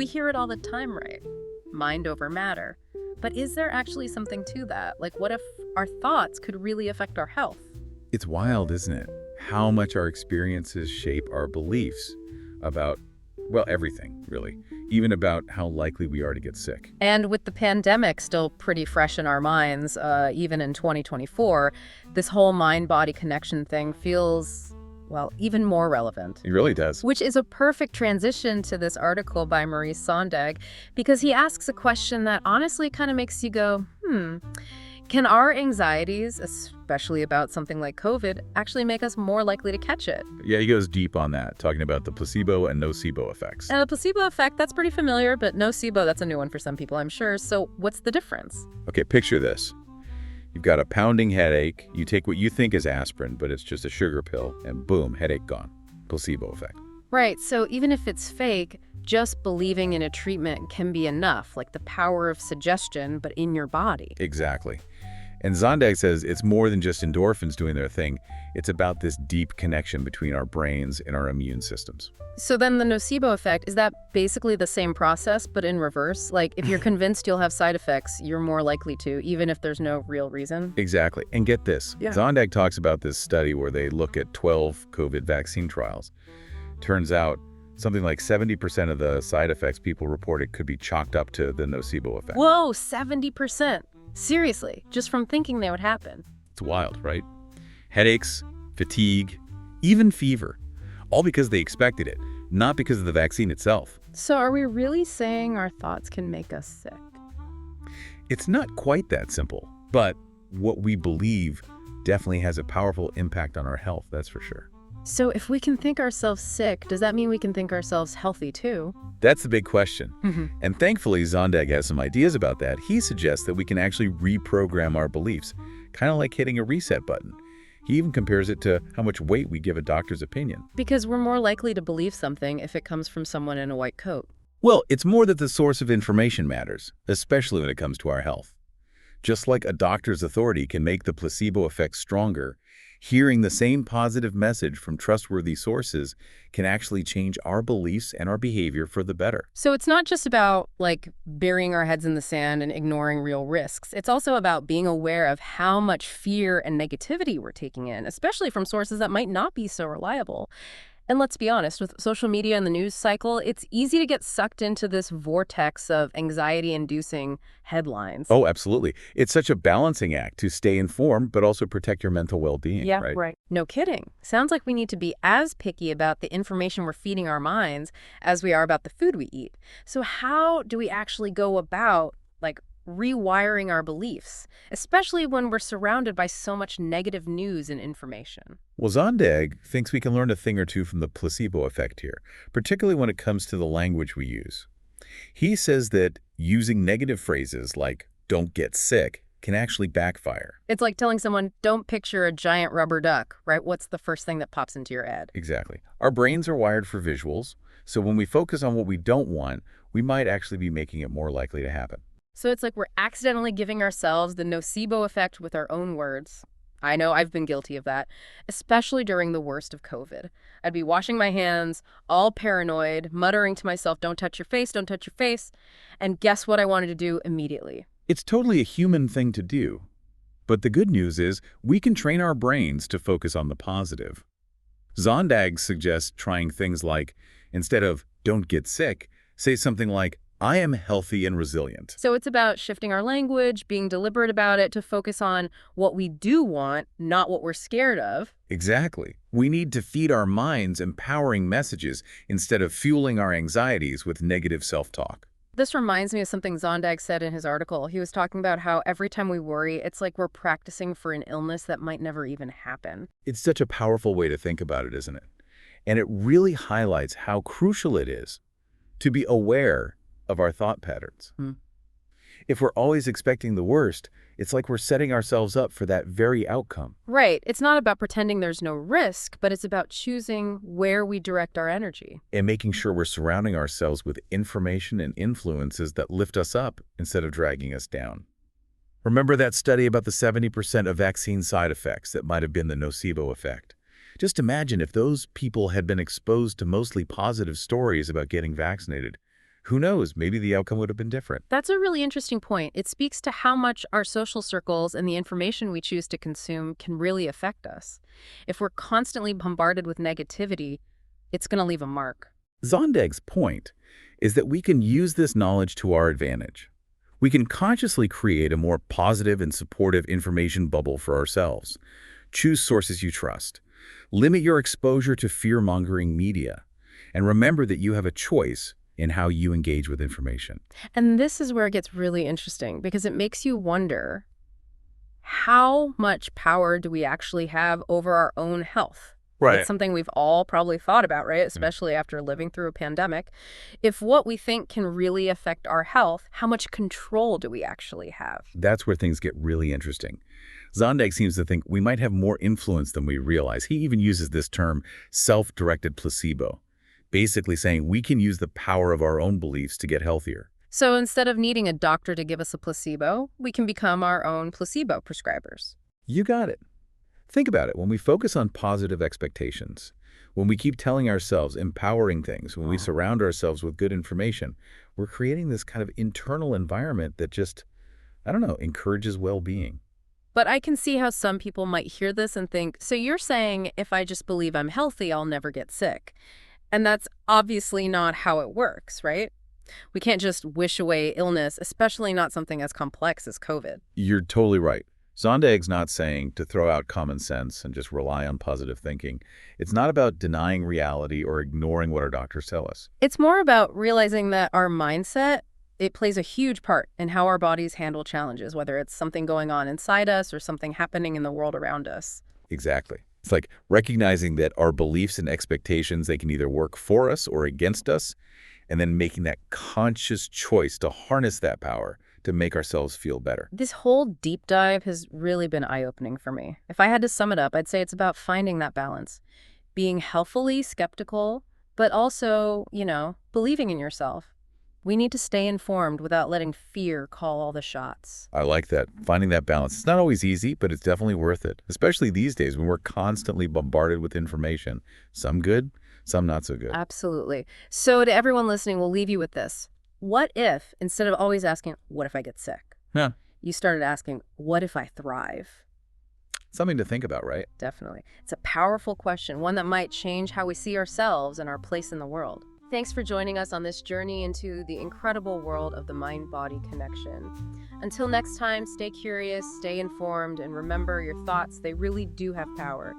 hear it all the time, right? Mind over matter. But is there actually something to that? Like, what if our thoughts could really affect our health? It's wild, isn't it? How much our experiences shape our beliefs about, well, everything, really. Even about how likely we are to get sick. And with the pandemic still pretty fresh in our minds, even in 2024, this whole mind-body connection thing feels, well, even more relevant. It really does. Which is a perfect transition to this article by Maurice Zondag, because he asks a question that honestly kind of makes you go, can our anxieties, especially about something like COVID, actually make us more likely to catch it? Yeah, he goes deep on that, talking about the placebo and nocebo effects. And the placebo effect, that's pretty familiar, but nocebo, that's a new one for some people, I'm sure. So what's the difference? Okay, picture this. You've got a pounding headache. You take what you think is aspirin, but it's just a sugar pill, and boom, headache gone. Placebo effect. Right, so even if it's fake, just believing in a treatment can be enough, like the power of suggestion, but in your body. Exactly. And Zondag says it's more than just endorphins doing their thing. It's about this deep connection between our brains and our immune systems. So then the nocebo effect, is that basically the same process, but in reverse? Like, if you're convinced you'll have side effects, you're more likely to, even if there's no real reason? Exactly. And get this. Yeah. Zondag talks about this study where they look at 12 COVID vaccine trials. Turns out something like 70% of the side effects people reported could be chalked up to the nocebo effect. Whoa, 70%. Seriously, just from thinking they would happen. It's wild, right? Headaches, fatigue, even fever. All because they expected it, not because of the vaccine itself. So are we really saying our thoughts can make us sick? It's not quite that simple, but what we believe definitely has a powerful impact on our health, that's for sure. So if we can think ourselves sick, does that mean we can think ourselves healthy too? That's the big question. And thankfully, Zondag has some ideas about that. He suggests that we can actually reprogram our beliefs, kind of like hitting a reset button. He even compares it to how much weight we give a doctor's opinion. Because we're more likely to believe something if it comes from someone in a white coat. Well, it's more that the source of information matters, especially when it comes to our health. Just like a doctor's authority can make the placebo effect stronger, hearing the same positive message from trustworthy sources can actually change our beliefs and our behavior for the better. So it's not just about, like, burying our heads in the sand and ignoring real risks. It's also about being aware of how much fear and negativity we're taking in, especially from sources that might not be so reliable. And let's be honest, with social media and the news cycle, it's easy to get sucked into this vortex of anxiety-inducing headlines. Oh, absolutely. It's such a balancing act to stay informed, but also protect your mental well-being, Yeah, right? right. No kidding. Sounds like we need to be as picky about the information we're feeding our minds as we are about the food we eat. So how do we actually go about, like, rewiring our beliefs, especially when we're surrounded by so much negative news and information? Well, Zondag thinks we can learn a thing or two from the placebo effect here, particularly when it comes to the language we use. He says that using negative phrases like, "don't get sick," can actually backfire. It's like telling someone, don't picture a giant rubber duck, right? What's the first thing that pops into your head? Exactly. Our brains are wired for visuals, so when we focus on what we don't want, we might actually be making it more likely to happen. So it's like we're accidentally giving ourselves the nocebo effect with our own words. I know I've been guilty of that, especially during the worst of COVID. I'd be washing my hands, all paranoid, muttering to myself, don't touch your face, don't touch your face. And guess what I wanted to do immediately? It's totally a human thing to do. But the good news is we can train our brains to focus on the positive. Zondag suggests trying things like, instead of "don't get sick," say something like, "I am healthy and resilient." So it's about shifting our language, being deliberate about it to focus on what we do want, not what we're scared of. Exactly. We need to feed our minds empowering messages instead of fueling our anxieties with negative self-talk. This reminds me of something Zondag said in his article. He was talking about how every time we worry, it's like we're practicing for an illness that might never even happen. It's such a powerful way to think about it, isn't it? And it really highlights how crucial it is to be aware of our thought patterns. If we're always expecting the worst, it's like we're setting ourselves up for that very outcome. Right. It's not about pretending there's no risk, but it's about choosing where we direct our energy. And making sure we're surrounding ourselves with information and influences that lift us up instead of dragging us down. Remember that study about the 70% of vaccine side effects that might have been the nocebo effect? Just imagine if those people had been exposed to mostly positive stories about getting vaccinated. Who knows? Maybe the outcome would have been different. That's a really interesting point. It speaks to how much our social circles and the information we choose to consume can really affect us. If we're constantly bombarded with negativity, it's going to leave a mark. Zondag's point is that we can use this knowledge to our advantage. We can consciously create a more positive and supportive information bubble for ourselves. Choose sources you trust. Limit your exposure to fear-mongering media. And remember that you have a choice in how you engage with information. And this is where it gets really interesting because it makes you wonder, how much power do we actually have over our own health? Right. It's something we've all probably thought about, right? Especially after living through a pandemic. If what we think can really affect our health, how much control do we actually have? That's where things get really interesting. Zondag seems to think we might have more influence than we realize. He even uses this term, self-directed placebo, basically saying we can use the power of our own beliefs to get healthier. So instead of needing a doctor to give us a placebo, we can become our own placebo prescribers. You got it. Think about it. When we focus on positive expectations, when we keep telling ourselves empowering things, when we surround ourselves with good information, we're creating this kind of internal environment that just, I don't know, encourages well-being. But I can see how some people might hear this and think, so you're saying if I just believe I'm healthy, I'll never get sick. And that's obviously not how it works, right? We can't just wish away illness, especially not something as complex as COVID. You're totally right. Zondag's not saying to throw out common sense and just rely on positive thinking. It's not about denying reality or ignoring what our doctors tell us. It's more about realizing that our mindset, it plays a huge part in how our bodies handle challenges, whether it's something going on inside us or something happening in the world around us. Exactly. It's like recognizing that our beliefs and expectations, they can either work for us or against us, and then making that conscious choice to harness that power to make ourselves feel better. This whole deep dive has really been eye-opening for me. If I had to sum it up, I'd say it's about finding that balance, being healthfully skeptical, but also, believing in yourself. We need to stay informed without letting fear call all the shots. I like that. Finding that balance. It's not always easy, but it's definitely worth it, especially these days when we're constantly bombarded with information. Some good, some not so good. Absolutely. So to everyone listening, we'll leave you with this. What if, instead of always asking, what if I get sick? Yeah. You started asking, what if I thrive? Something to think about, right? Definitely. It's a powerful question, one that might change how we see ourselves and our place in the world. Thanks for joining us on this journey into the incredible world of the mind-body connection. Until next time, stay curious, stay informed, and remember your thoughts, they really do have power.